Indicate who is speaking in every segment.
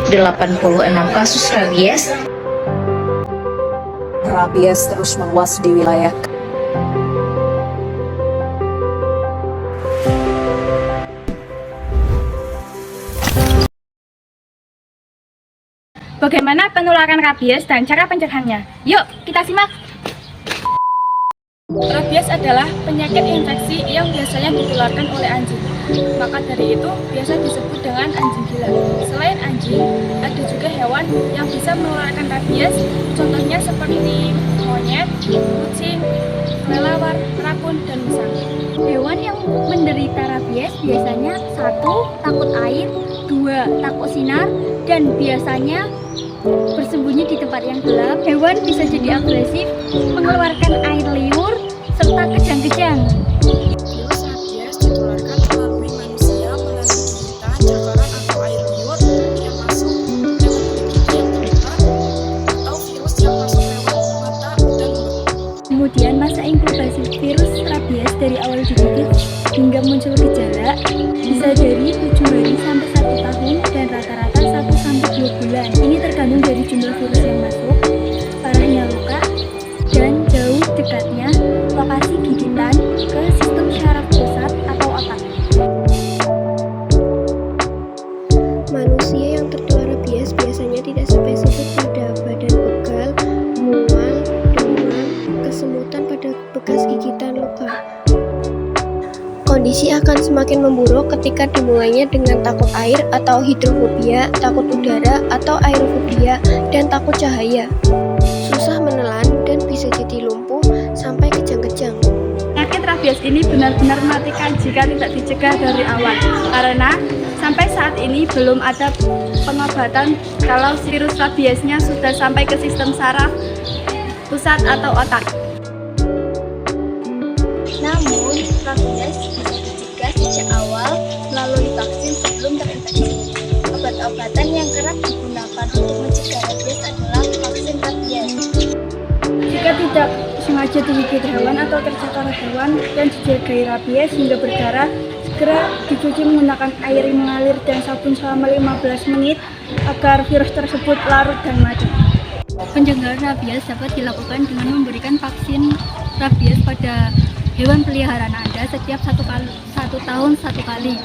Speaker 1: 86 kasus rabies.
Speaker 2: Rabies terus meluas di wilayah.
Speaker 3: Bagaimana penularan rabies dan cara pencegahannya? Yuk, kita simak. Rabies adalah penyakit infeksi yang biasanya ditularkan oleh anjing. Maka dari itu, biasa disebut dengan anjing gila. Selain anjing, ada juga hewan yang bisa menularkan rabies, contohnya seperti monyet, kucing, kelelawar, rakun, dan musang. Hewan yang menderita rabies biasanya 1. Takut air, 2. Takut sinar, dan biasanya bersembunyi di tempat yang gelap. Hewan bisa jadi agresif, mengeluarkan air liur, serta kejang-kejang.
Speaker 4: Virus rabies ditularkan melalui manusia melalui gigitan, cakaran atau air liur yang masuk lewat gigi yang terbuka atau virus yang masuk lewat mata dan mulut.
Speaker 3: Kemudian masa inkubasi virus rabies dari awal digigit hingga muncul gejala bisa dari 7 hari sampai 1 tahun dan rata-rata 1 sampai 2 bulan. Ini tergantung dari jumlah virus yang masuk, parahnya luka, dan jauh dekatnya lokasi gigitan ke sistem syaraf pusat atau otak.
Speaker 5: Manusia yang tertular rabies biasanya tidak spesifik pada badan pegal, mual, demam, kesemutan pada bekas gigitan luka. Kondisi akan semakin memburuk ketika dimulainya dengan takut air atau hidrofobia, takut udara atau aerofobia, dan takut cahaya. Susah menelan dan bisa jadi lumpuh sampai kejang-kejang.
Speaker 3: Penyakit rabies ini benar-benar mematikan jika tidak dicegah dari awal, karena sampai saat ini belum ada pengobatan kalau virus rabiesnya sudah sampai ke sistem saraf pusat atau otak. Namun, rabies bisa dicegah sejak awal melalui vaksin sebelum terinfeksi. Obat-obatan yang kerap digunakan untuk mencegah rabies adalah vaksin rabies. Jika tidak sengaja digigit hewan atau tercakar hewan dan dijagai rabies hingga berdarah, segera dicuci menggunakan air yang mengalir dan sabun selama 15 menit agar virus tersebut larut dan mati. Pencegahan rabies dapat dilakukan dengan memberikan vaksin rabies pada hewan peliharaan Anda setiap 1 tahun 1 kali,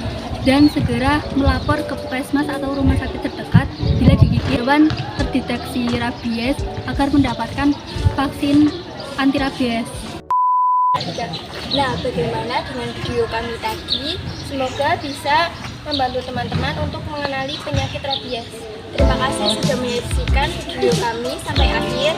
Speaker 3: dan segera melapor ke puskesmas atau rumah sakit terdekat bila digigit hewan terdeteksi rabies agar mendapatkan vaksin anti rabies. Nah, bagaimana dengan video kami tadi? Semoga bisa membantu teman-teman untuk mengenali penyakit rabies. Terima kasih sudah menyaksikan video kami sampai akhir.